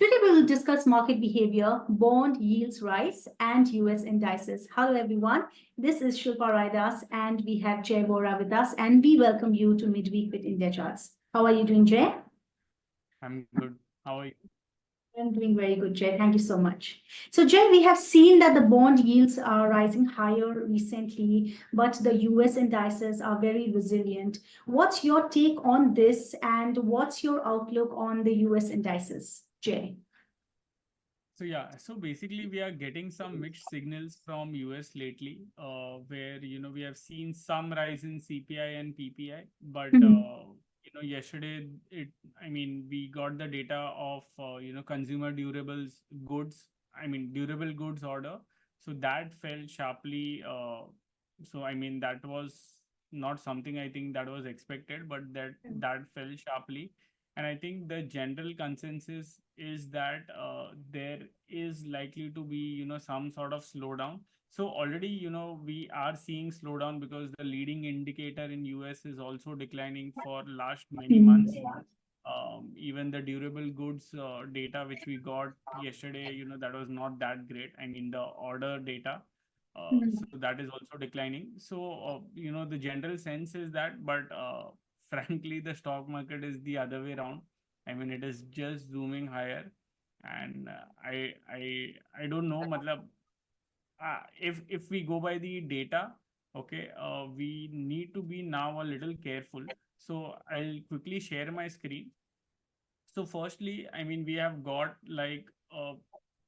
Today we will discuss market behavior, bond yields rise, and US indices. Hello everyone, this is Shilpa Raidas and we have Jay Bora with us and we welcome you to Midweek with Indiacharts. How are you doing, Jay? I'm good. How are you? I'm doing very good, Jay. Thank you so much. So, Jay, we have seen that the bond yields are rising higher recently, but the US indices are very resilient. What's your take on this, and what's your outlook on the US indices, Jay? So basically we are getting some mixed signals from US lately, where we have seen some rise in CPI and PPI, but Mhm. yesterday we got the data of consumer durables goods, durable goods order, so that fell sharply. That was not something I think that was expected, but that fell sharply. And I think the general consensus is that there is likely to be, some sort of slowdown. So already, we are seeing slowdown because the leading indicator in US is also declining for last many months. Mhm. Even the durable goods data which we got yesterday, that was not that great. I mean, the order data, so Mhm. that is also declining. So, the general sense is that, but frankly, the stock market is the other way around. I mean, it is just zooming higher, and I don't know, matlab, if we go by the data, okay, we need to be now a little careful. So I'll quickly share my screen. So firstly, we have got like a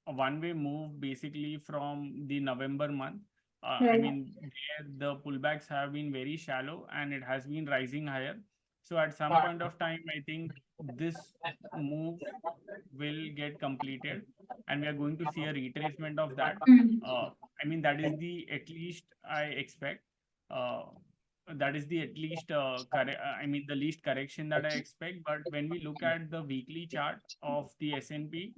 one-way move basically from the November month. Right. There the pullbacks have been very shallow and it has been rising higher. So at some point of time, I think this move will get completed and we are going to see a retracement of that. Mhm. Uh, that is the at least I expect. Uh, that is the at least the least correction that I expect. But when we look at the weekly chart of the S&P,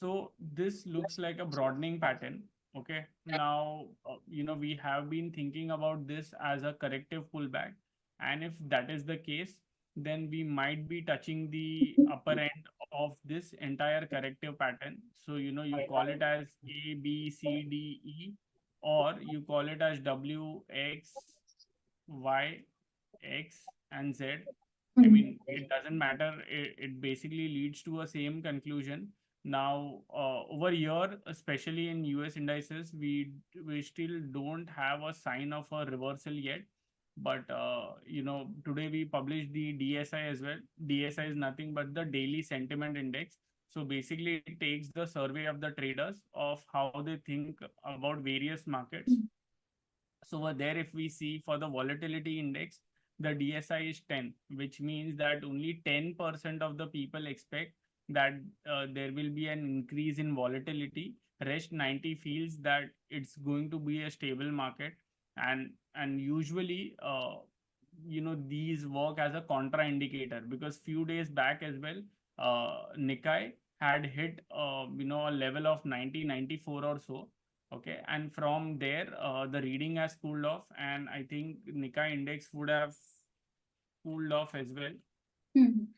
so this looks like a broadening pattern. Okay. Now, we have been thinking about this as a corrective pullback. And if that is the case, then we might be touching the upper end of this entire corrective pattern. So, you call it as A, B, C, D, E, or you call it as W, X, Y, X, and Z. It doesn't matter. It basically leads to a same conclusion. Now, over here, especially in US indices, we still don't have a sign of a reversal yet. But today we published the DSI as well. DSI is nothing but the daily sentiment index. So basically, it takes the survey of the traders of how they think about various markets. So over there, if we see for the volatility index, the DSI is 10, which means that only 10% of the people expect that there will be an increase in volatility. Rest 90 feels that it's going to be a stable market, and usually, these work as a contra indicator because few days back as well, Nikkei had hit a level of 90-94 or so. Okay, and from there, the reading has cooled off, and I think Nikkei index would have cooled off as well. Mhm.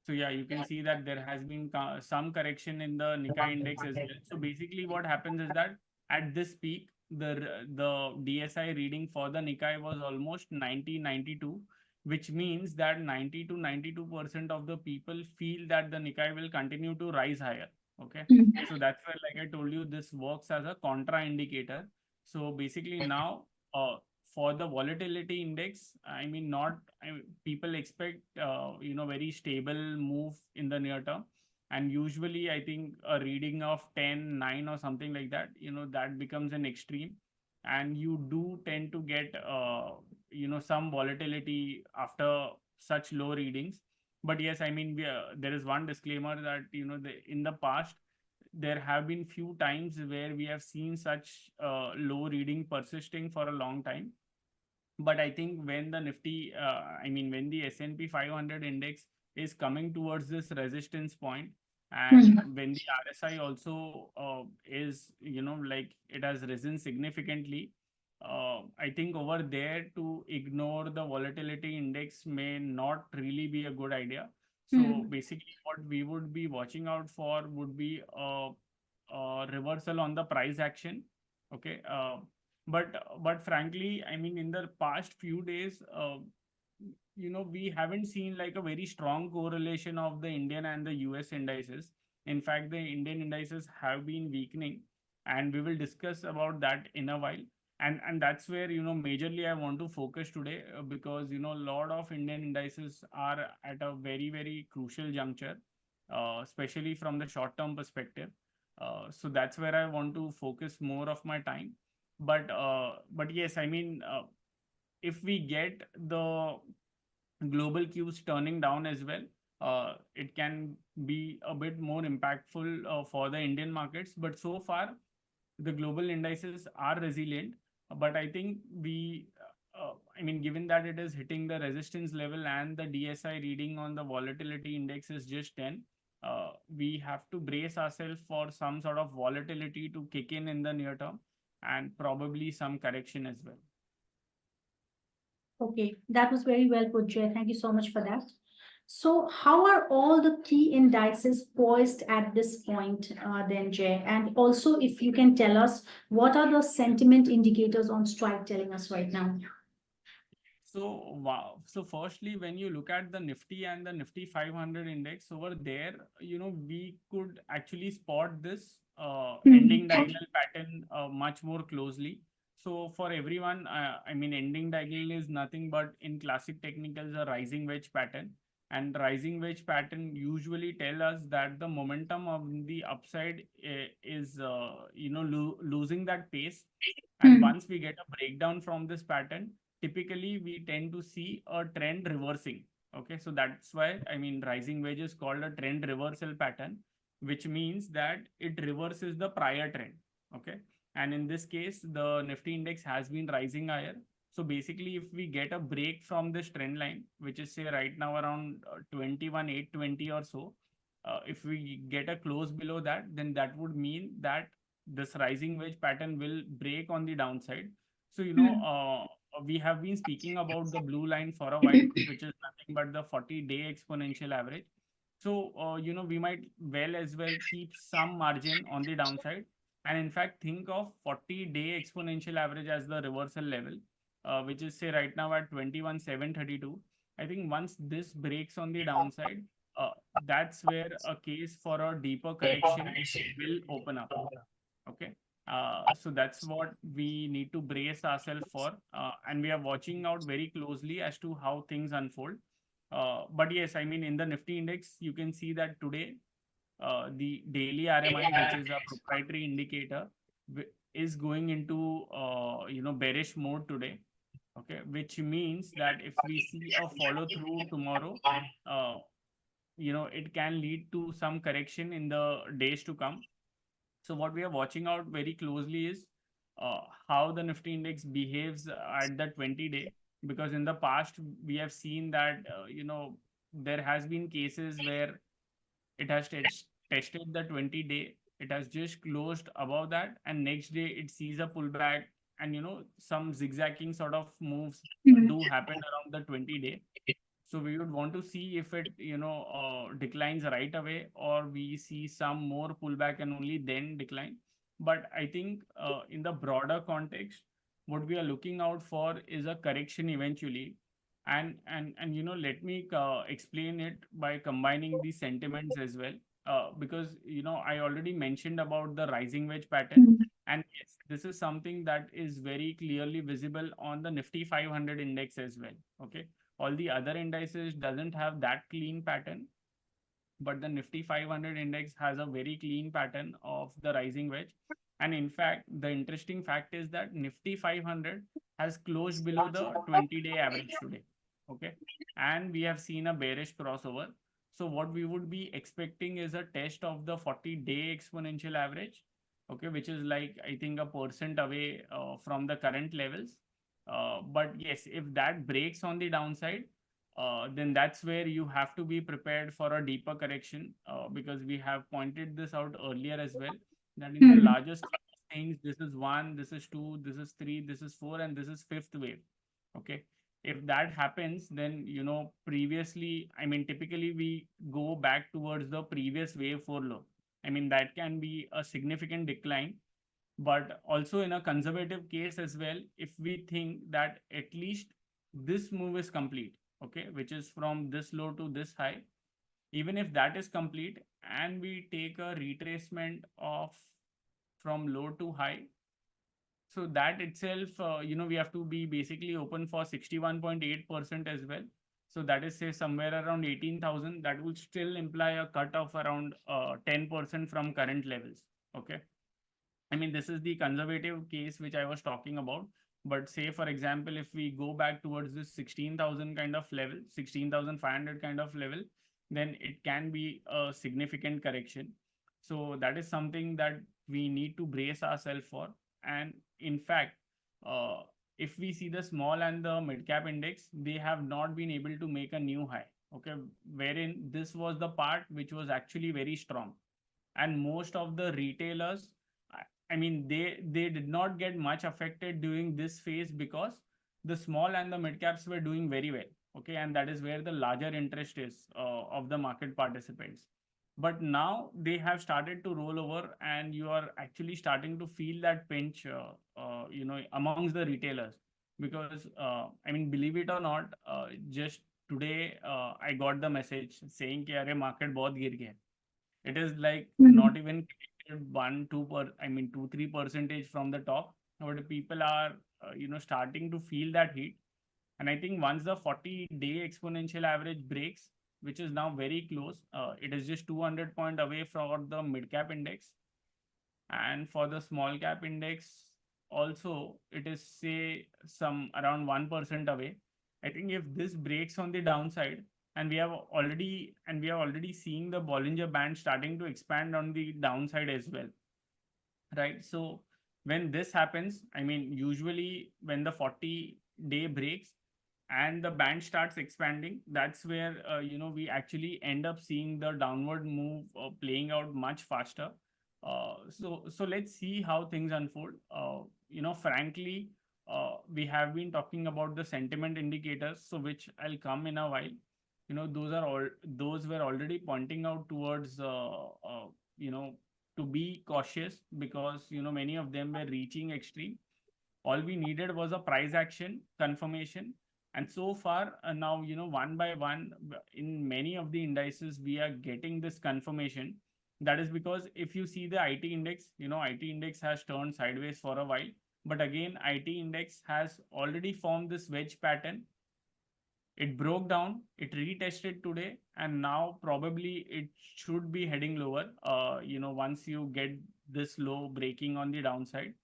So yeah, you can see that there has been some correction in the Nikkei index as well. So basically, what happens is that at this peak, the DSI reading for the Nikkei was almost 90-92, which means that 90 to 92% of the people feel that the Nikkei will continue to rise higher. Okay, Mhm. so that's why, like I told you, this works as a contra indicator. So basically now, for the volatility index, not people expect very stable move in the near term, and usually I think a reading of 10-9 or something like that, that becomes an extreme, and you do tend to get some volatility after such low readings. But yes, there is one disclaimer that in the past there have been few times where we have seen such low reading persisting for a long time. But I think when the Nifty, when the S&P 500 index is coming towards this resistance point, and Mhm. when the RSI also is, like it has risen significantly, I think over there to ignore the volatility index may not really be a good idea. So basically, what we would be watching out for would be a reversal on the price action. Okay. But frankly, I mean, in the past few days, we haven't seen like a very strong correlation of the Indian and the US indices. In fact, the Indian indices have been weakening, and we will discuss about that in a while. And that's where majorly I want to focus today, because a lot of Indian indices are at a very very crucial juncture, especially from the short term perspective. So that's where I want to focus more of my time. But yes, I mean, if we get the global cues turning down as well, it can be a bit more impactful for the Indian markets. But so far, the global indices are resilient. But I think I mean, given that it is hitting the resistance level and the DSI reading on the volatility index is just 10, we have to brace ourselves for some sort of volatility to kick in the near term, and probably some correction as well. Okay, that was very well put, Jay. Thank you so much for that. So, how are all the key indices poised at this point, then, Jay? And also, if you can tell us what are the sentiment indicators on strike telling us right now? So, wow. So, firstly, when you look at the Nifty and the Nifty 500 index over there, we could actually spot this ending diagonal pattern much more closely. So, for everyone, I mean, ending diagonal is nothing but in classic technicals a rising wedge pattern. And rising wedge pattern usually tell us that the momentum of the upside is, losing that pace. And once we get a breakdown from this pattern, typically we tend to see a trend reversing. Okay, so that's why, I mean, rising wedge is called a trend reversal pattern, which means that it reverses the prior trend. Okay, and in this case, the Nifty index has been rising higher. So basically, if we get a break from this trend line, which is say right now around 21,820 or so, if we get a close below that, then that would mean that this rising wedge pattern will break on the downside. So, we have been speaking about the blue line for a while, which is nothing but the 40-day exponential average. So, we might well as well keep some margin on the downside. And in fact, think of 40-day exponential average as the reversal level, which is say right now at 21,732. I think once this breaks on the downside, that's where a case for a deeper correction will open up. Okay. So that's what we need to brace ourselves for. And we are watching out very closely as to how things unfold. But yes, I mean, in the Nifty index, you can see that today, the daily RMI, which is a proprietary indicator, is going into, bearish mode today. Okay. Which means that if we see a follow through tomorrow, uh, it can lead to some correction in the days to come. So what we are watching out very closely is how the Nifty index behaves at the 20-day, because in the past we have seen that there has been cases where it has tested the 20-day, it has just closed above that, and next day it sees a pullback, and some zigzagging sort of moves do happen around the 20-day. So we would want to see if it, declines right away, or we see some more pullback and only then decline. But I think in the broader context, what we are looking out for is a correction eventually. And let me explain it by combining the sentiments as well. Because I already mentioned about the rising wedge pattern, and yes, this is something that is very clearly visible on the Nifty 500 index as well. Okay, all the other indices doesn't have that clean pattern, but the Nifty 500 index has a very clean pattern of the rising wedge. And in fact, the interesting fact is that Nifty 500 has closed below the 20-day average today. Okay, and we have seen a bearish crossover. So what we would be expecting is a test of the 40-day exponential average. Okay, which is like, I think, a percent away from the current levels. But yes, if that breaks on the downside, then that's where you have to be prepared for a deeper correction, because we have pointed this out earlier as well, that in the largest things, this is one, this is two, this is three, this is four, and this is fifth wave. Okay. If that happens, then, previously, I mean, typically we go back towards the previous wave 4 low. I mean, that can be a significant decline, but also in a conservative case as well, if we think that at least this move is complete, okay, which is from this low to this high, even if that is complete and we take a retracement of from low to high, so that itself, we have to be basically open for 61.8% as well. So that is, say, somewhere around 18,000. That will still imply a cut of around 10% from current levels. Okay. I mean, this is the conservative case which I was talking about. But say, for example, if we go back towards this 16,000 kind of level, 16,500 kind of level, then it can be a significant correction. So that is something that we need to brace ourselves for. And in fact, uh, if we see the small and the mid cap index, they have not been able to make a new high. Okay, wherein this was the part which was actually very strong. And most of the retailers, I mean, they did not get much affected during this phase because the small and the mid caps were doing very well. Okay, and that is where the larger interest is of the market participants. But now they have started to roll over, and you are actually starting to feel that pinch, amongst the retailers. Because I mean, believe it or not, just today I got the message saying कि अरे market बहुत गिर गया. It is like not even 2-3% from the top, but people are, starting to feel that heat. And I think once the 40-day exponential average breaks, which is now very close, it is just 200 point away from the mid cap index. And for the small cap index, also, it is, say, some around 1% away. I think if this breaks on the downside, and we are already seeing the Bollinger Band starting to expand on the downside as well, right? So when this happens, I mean, usually when the 40-day breaks and the band starts expanding, that's where, we actually end up seeing the downward move playing out much faster. So let's see how things unfold. Frankly, we have been talking about the sentiment indicators, so which I'll come in a while. Those were already pointing out towards, you know, to be cautious, because many of them were reaching extreme. All we needed was a price action confirmation. And so far, now, one by one, in many of the indices, we are getting this confirmation. That is because if you see the IT index, IT index has turned sideways for a while. But again, IT index has already formed this wedge pattern. It broke down, it retested today, and now probably it should be heading lower, once you get this low breaking on the downside.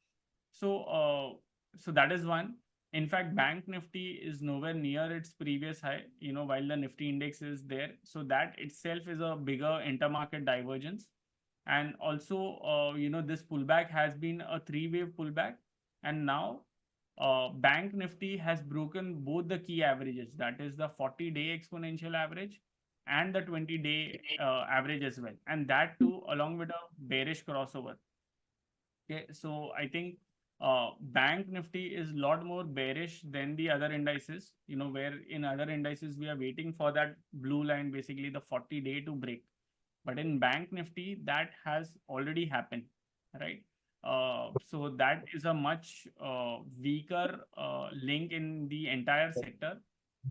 So that is one. In fact, Bank Nifty is nowhere near its previous high, while the Nifty index is there. So that itself is a bigger intermarket divergence. And also, this pullback has been a three-wave pullback. And now Bank Nifty has broken both the key averages, that is the 40-day exponential average and the 20-day average as well. And that too, along with a bearish crossover. Okay, so I think Bank Nifty is a lot more bearish than the other indices, where in other indices we are waiting for that blue line, basically the 40-day to break. But in Bank Nifty, that has already happened, right? So that is a much weaker link in the entire sector.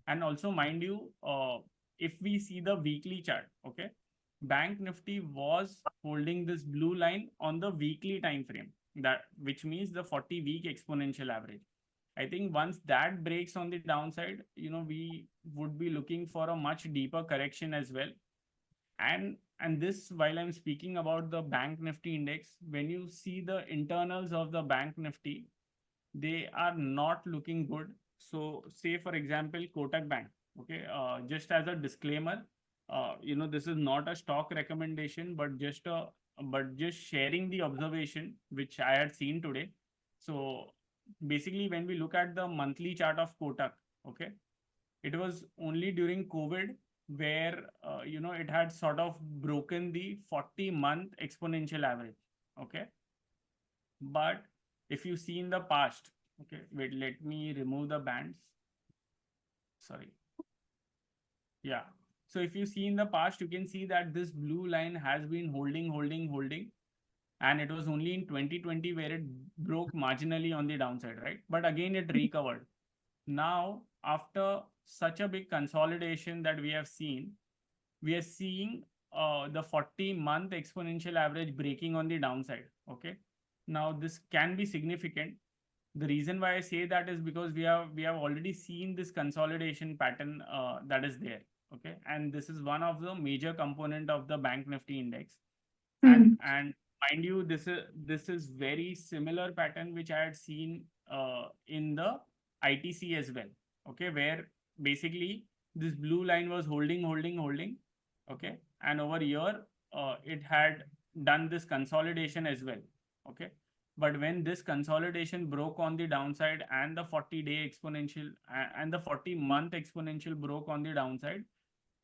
And also, mind you, if we see the weekly chart, okay, Bank Nifty was holding this blue line on the weekly time frame, that which means the 40-week exponential average. I think once that breaks on the downside, we would be looking for a much deeper correction as well. And this, while I'm speaking about the Bank Nifty index, when you see the internals of the Bank Nifty, they are not looking good. So say, for example, Kotak Bank, okay, just as a disclaimer, this is not a stock recommendation, but just sharing the observation which I had seen today. So basically, when we look at the monthly chart of Kotak, okay, it was only during COVID where, it had sort of broken the 40-month exponential average. Okay. But if you see in the past, okay, wait, let me remove the bands. sorry. Yeah. So if you see in the past, you can see that this blue line has been holding. And it was only in 2020 where it broke marginally on the downside, right? But again, it recovered. Now, after such a big consolidation that we are seeing the 40-month exponential average breaking on the downside. Okay. Now, this can be significant. The reason why I say that is because we have already seen this consolidation pattern that is there. Okay. And this is one of the major component of the Bank Nifty index. And mind you, this is very similar pattern which I had seen in the ITC as well. Okay, where basically this blue line was holding. Okay, and over here it had done this consolidation as well. Okay, but when this consolidation broke on the downside and the 40-day exponential and the 40-month exponential broke on the downside,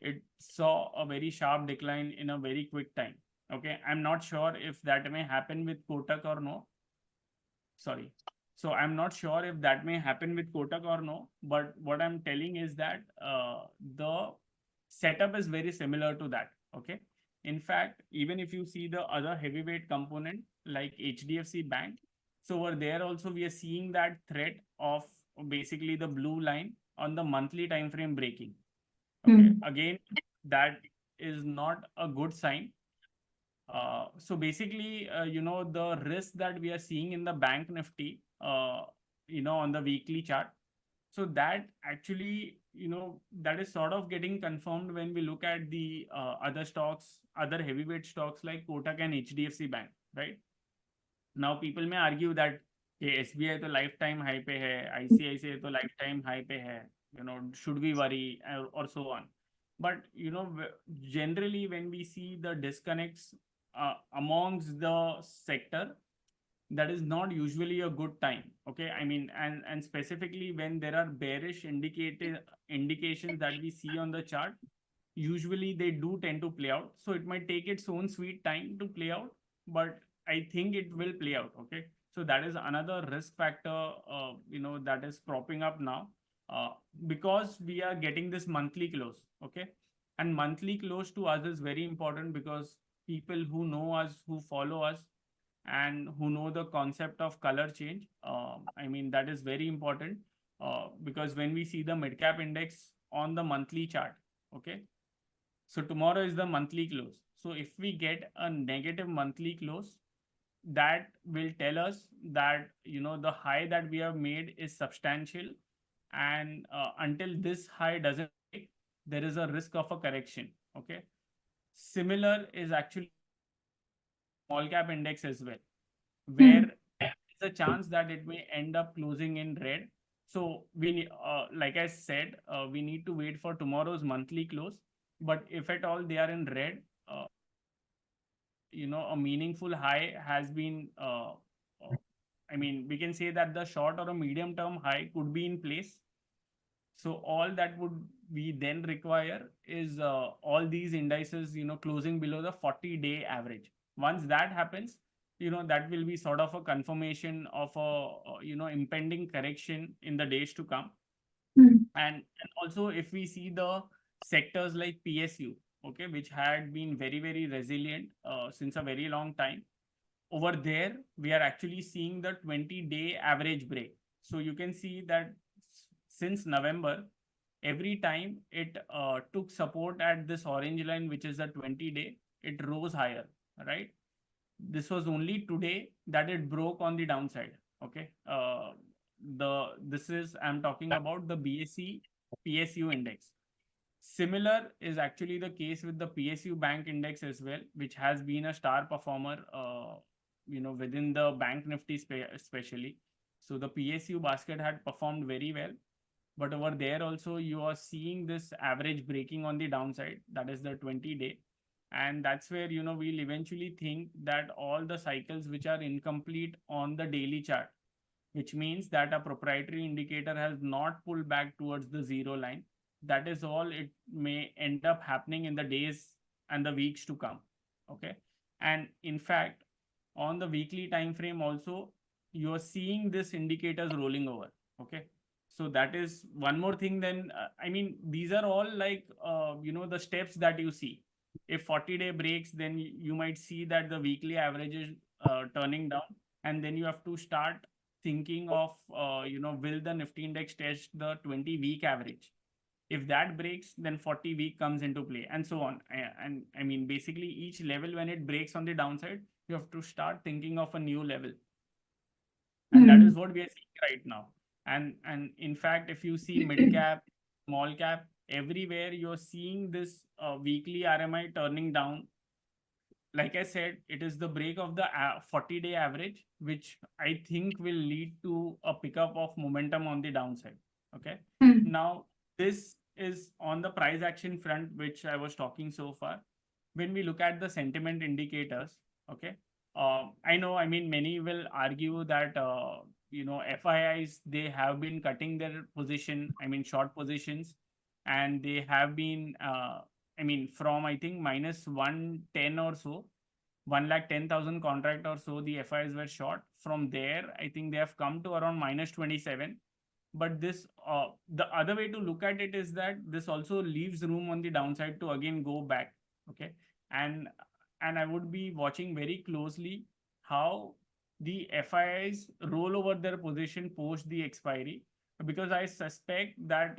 it saw a very sharp decline in a very quick time. Okay, I'm not sure if that may happen with Kotak or no. Sorry. So I'm not sure if that may happen with Kotak or no, but what I'm telling is that the setup is very similar to that. Okay. In fact, even if you see the other heavyweight component like HDFC Bank, so over there also we are seeing that threat of basically the blue line on the monthly time frame breaking. Okay. Again, that is not a good sign. So basically, the risk that we are seeing in the Bank Nifty, on the weekly chart. So that actually, that is sort of getting confirmed when we look at the other stocks, other heavyweight stocks like Kotak and HDFC Bank, right? Now people may argue that SBI तो lifetime high पे है, ICICI तो lifetime high पे है, should we worry or so on. But generally when we see the disconnects amongst the sector, that is not usually a good time. Okay, I mean, and specifically when there are bearish indications that we see on the chart, usually they do tend to play out. So it might take its own sweet time to play out, but I think it will play out. Okay, so that is another risk factor, that is propping up now, because we are getting this monthly close. Okay, and monthly close to us is very important because people who know us, who follow us, and who know the concept of color change, I mean, that is very important, because when we see the Midcap index on the monthly chart, okay, so tomorrow is the monthly close. So if we get a negative monthly close, that will tell us that the high that we have made is substantial, and until this high doesn't break, there is a risk of a correction. Okay, similar is actually small cap index as well, where there's a chance that it may end up closing in red. So like I said, we need to wait for tomorrow's monthly close. But if at all they are in red, a meaningful high has been, I mean, we can say that the short or a medium term high could be in place. So all that would we then require is all these indices, closing below the 40-day average. Once that happens, that will be sort of a confirmation of a, impending correction in the days to come. And also if we see the sectors like PSU, okay, which had been very, very resilient since a very long time, over there, we are actually seeing the 20-day average break. So you can see that since November, every time it took support at this orange line, which is the 20-day, it rose higher, right? This was only today that it broke on the downside. Okay. I'm talking about the BSE PSU index. Similar is actually the case with the PSU bank index as well, which has been a star performer, within the Bank Nifty especially. So the PSU basket had performed very well, but over there also you are seeing this average breaking on the downside, that is the 20-day. And that's where, we'll eventually think that all the cycles which are incomplete on the daily chart, which means that a proprietary indicator has not pulled back towards the zero line. That is all it may end up happening in the days and the weeks to come. Okay. And in fact, on the weekly time frame also, you are seeing this indicators rolling over. Okay. So that is one more thing. Then, I mean, these are all like, the steps that you see. If 40-day breaks, then you might see that the weekly average is turning down. And then you have to start thinking of, will the Nifty index test the 20-week average? If that breaks, then 40-week comes into play, and so on. And I mean, basically, each level, when it breaks on the downside, you have to start thinking of a new level. And that is what we are seeing right now. And in fact, if you see mid cap, small cap, everywhere you're seeing this weekly RMI turning down. Like I said, it is the break of the 40-day average, which I think will lead to a pickup of momentum on the downside. Okay. Now, this is on the price action front, which I was talking so far. When we look at the sentiment indicators, okay, I know, I mean, many will argue that, FIIs, they have been cutting their position, I mean, short positions, and they have been, I mean, from, I think, minus 110 or so, 110,000 contract or so, the FIs were short. From there, I think they have come to around minus 27. But this, the other way to look at it is that this also leaves room on the downside to again go back. Okay. And I would be watching very closely how the FIs roll over their position post the expiry, because I suspect that,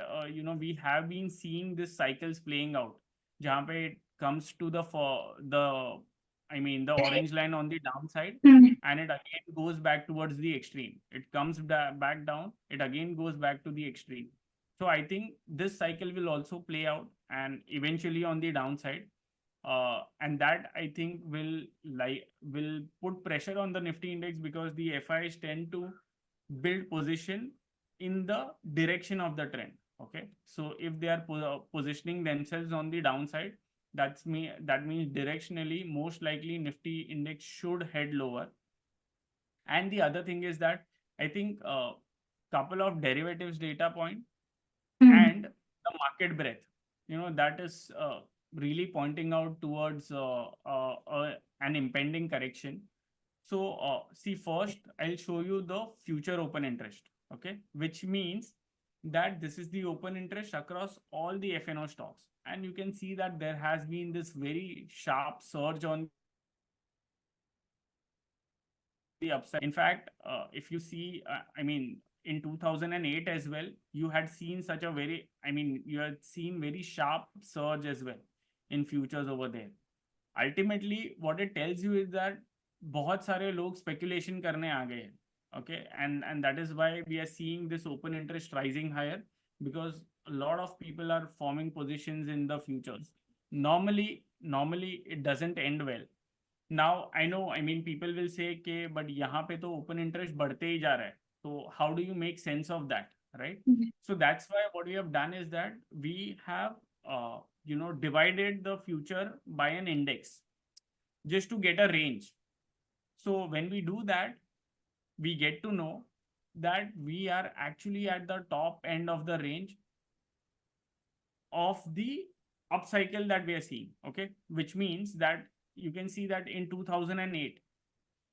we have been seeing this cycles playing out. Jahan pe it comes to the orange line on the downside, and it again goes back towards the extreme. It comes back down, it again goes back to the extreme. So I think this cycle will also play out and eventually on the downside. And that, I think, will put pressure on the Nifty index, because the FIs tend to build position in the direction of the trend. Okay, so if they are positioning themselves on the downside, that means directionally, most likely Nifty index should head lower. And the other thing is that I think a couple of derivatives data point and the market breadth, that is really pointing out towards an impending correction. So see, first I'll show you the future open interest, okay, which means that this is the open interest across all the FNO stocks. And you can see that there has been this very sharp surge on the upside. In fact, if you see, I mean, in 2008 as well, you had seen you had seen very sharp surge as well in futures over there. Ultimately, what it tells you is that बहुत सारे लोग speculation करने आ गए हैं. Okay, and that is why we are seeing this open interest rising higher, because a lot of people are forming positions in the futures. Normally it doesn't end well. Now, I know, I mean, people will say, okay, but यहाँ पे तो open interest बढ़ते ही जा रहा है. So how do you make sense of that, right? So that's why what we have done is that we have, divided the future by an index just to get a range. So when we do that, we get to know that we are actually at the top end of the range of the upcycle that we are seeing. Okay, which means that you can see that in 2008,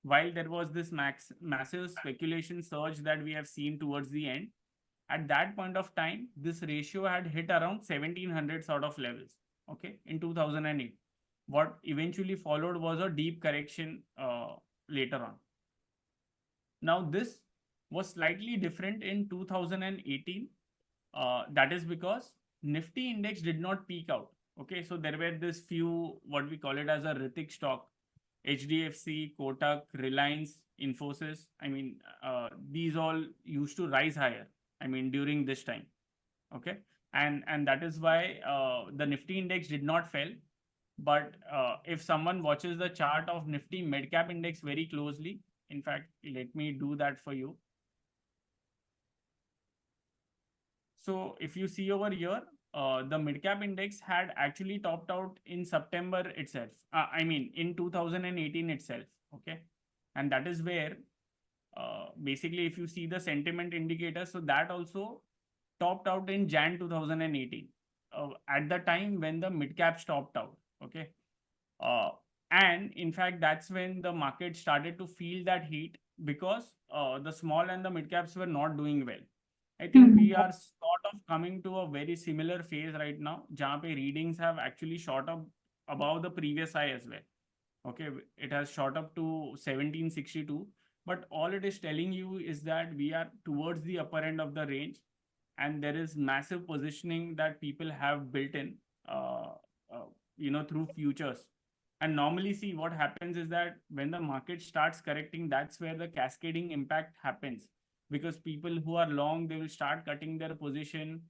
while there was this massive speculation surge that we have seen towards the end, at that point of time, this ratio had hit around 1700 sort of levels. Okay, in 2008. What eventually followed was a deep correction later on. Now, this was slightly different in 2018. That is because Nifty index did not peak out. Okay, so there were this few, what we call it as a Ritik stock, HDFC, Kotak, Reliance, Infosys. I mean, these all used to rise higher, I mean, during this time. Okay, and that is why the Nifty index did not fail. But if someone watches the chart of Nifty Midcap index very closely, in fact, let me do that for you. So if you see over here, the Midcap index had actually topped out in September itself. I mean, in 2018 itself. Okay, and that is where basically, if you see the sentiment indicator, so that also topped out in Jan 2018, at the time when the Midcap topped out. Okay, and in fact, that's when the market started to feel that heat, because the small and the mid caps were not doing well. I think we are sort of coming to a very similar phase right now, जहाँ पे readings have actually shot up above the previous high as well. Okay, it has shot up to 1762, but all it is telling you is that we are towards the upper end of the range, and there is massive positioning that people have built in, uh, through futures. And normally, see what happens is that when the market starts correcting, that's where the cascading impact happens, because people who are long, they will start cutting their position.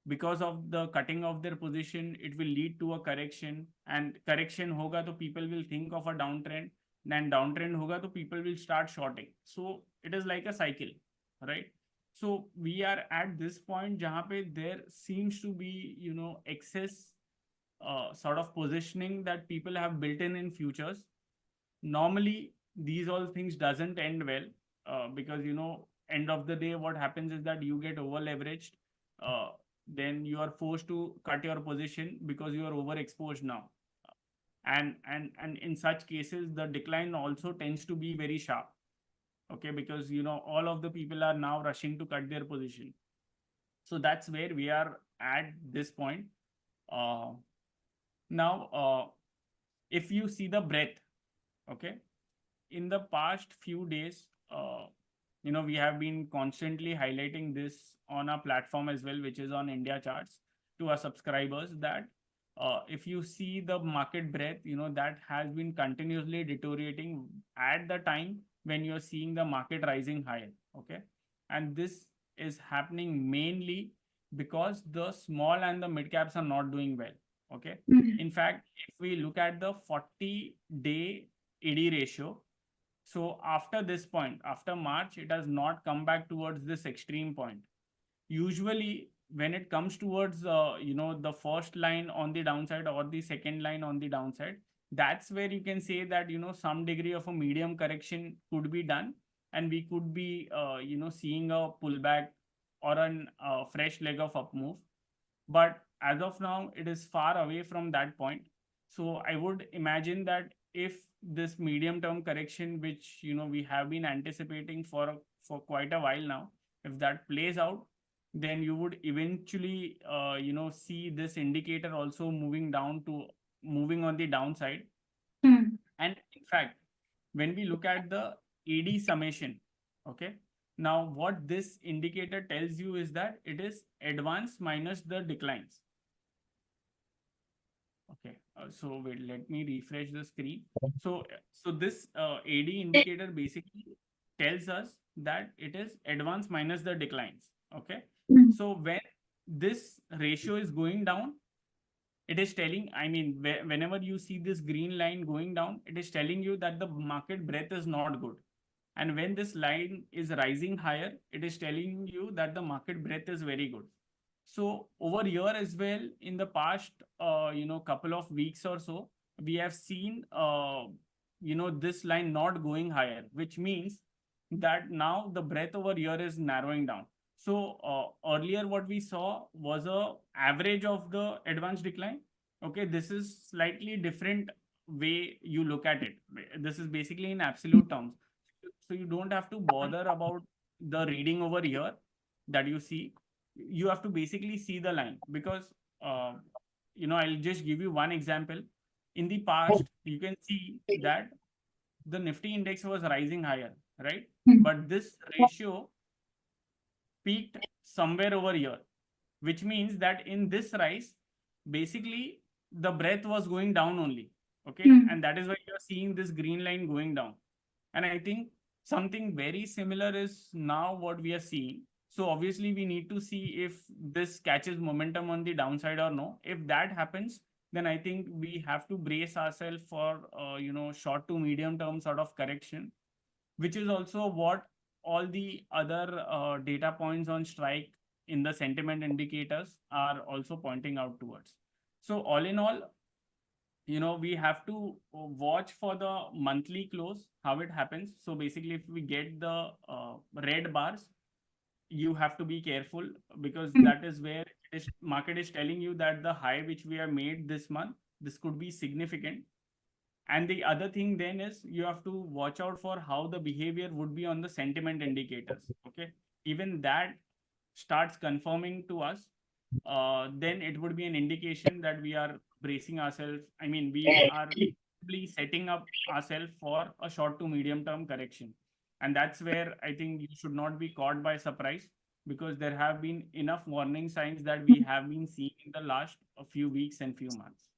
Because of the cutting of their position, it will lead to a correction, and correction hoga to people will think of a downtrend, then downtrend hoga to people will start shorting. So it is like a cycle, right? So we are at this point jahan pe there seems to be, excess sort of positioning that people have built in futures. Normally these all things doesn't end well, because end of the day what happens is that you get over leveraged, uh, then you are forced to cut your position because you are overexposed now. And in such cases the decline also tends to be very sharp. Okay, because all of the people are now rushing to cut their position. So that's where we are at this point. uh, Now, if you see the breadth, okay, in the past few days, we have been constantly highlighting this on our platform as well, which is on Indiacharts, to our subscribers, that if you see the market breadth, that has been continuously deteriorating at the time when you're seeing the market rising higher. Okay. And this is happening mainly because the small and the mid caps are not doing well. Okay. In fact, if we look at the 40-day ED ratio, so after this point, after March, it has not come back towards this extreme point. Usually, when it comes towards the first line on the downside or the second line on the downside, that's where you can say that some degree of a medium correction could be done, and we could be seeing a pullback or a fresh leg of up move. But as of now, it is far away from that point. So I would imagine that if this medium term correction, which we have been anticipating for quite a while now, if that plays out, then you would eventually see this indicator also moving on the downside. And in fact, when we look at the ED summation, okay, now what this indicator tells you is that it is advance minus the declines. Okay, so wait, let me refresh the screen. So this AD indicator basically tells us that it is advance minus the declines. Okay, so when this ratio is going down, it is telling, I mean, whenever you see this green line going down, it is telling you that the market breadth is not good. And when this line is rising higher, it is telling you that the market breadth is very good. So over here as well, in the past, couple of weeks or so, we have seen, this line not going higher, which means that now the breadth over here is narrowing down. So earlier what we saw was a average of the advanced decline. Okay, this is slightly different way you look at it. This is basically in absolute terms. So you don't have to bother about the reading over here that you see. You have to basically see the line, because I'll just give you one example. In the past, you can see that the Nifty index was rising higher, right? But this ratio peaked somewhere over here, which means that in this rise, basically the breadth was going down only. Okay. And that is why you're seeing this green line going down. And I think something very similar is now what we are seeing. So obviously we need to see if this catches momentum on the downside or no. If that happens, then I think we have to brace ourselves for short to medium term sort of correction, which is also what all the other data points on strike in the sentiment indicators are also pointing out towards. So all in all, we have to watch for the monthly close, how it happens. So basically, if we get the red bars, you have to be careful, because that is where market is telling you that the high which we have made this month, this could be significant. And the other thing then is you have to watch out for how the behavior would be on the sentiment indicators. Okay. Even that starts confirming to us, then it would be an indication that we are bracing ourselves. I mean, we are probably setting up ourselves for a short to medium term correction. And that's where I think you should not be caught by surprise, because there have been enough warning signs that we have been seeing in the last few weeks and few months.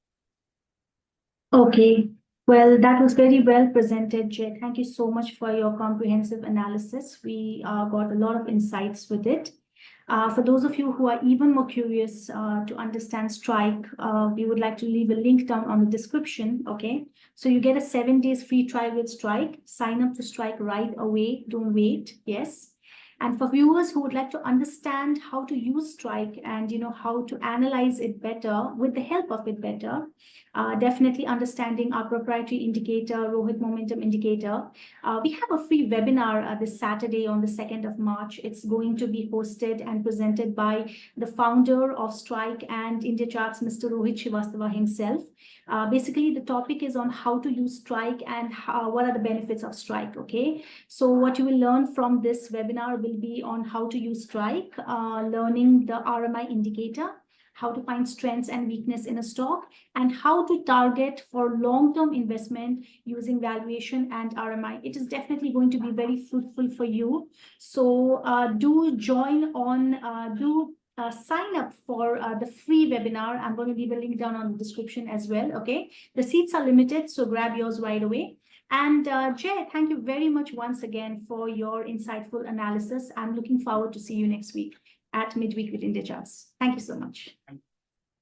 Okay. Well, that was very well presented, Jay. Thank you so much for your comprehensive analysis. We got a lot of insights with it. For those of you who are even more curious to understand Strike, we would like to leave a link down on the description, okay? So you get a 7 days free trial with Strike. Sign up to Strike right away. Don't wait, yes. And for viewers who would like to understand how to use Strike and how to analyze it better with the help of it better, definitely understanding our proprietary indicator, Rohit Momentum Indicator. We have a free webinar this Saturday on the 2nd of March. It's going to be hosted and presented by the founder of Strike and Indiacharts, Mr. Rohit Srivastava himself. Basically, the topic is on how to use Strike and what are the benefits of Strike, okay? So what you will learn from this webinar will be on how to use Strike, learning the RMI indicator, how to find strengths and weakness in a stock, and how to target for long-term investment using valuation and RMI. It is definitely going to be very fruitful for you. So do join on, sign up for the free webinar. I'm going to leave a link down on the description as well, okay? The seats are limited, so grab yours right away. And Jay, thank you very much once again for your insightful analysis. I'm looking forward to see you next week at Midweek with Indiacharts. Thank you so much.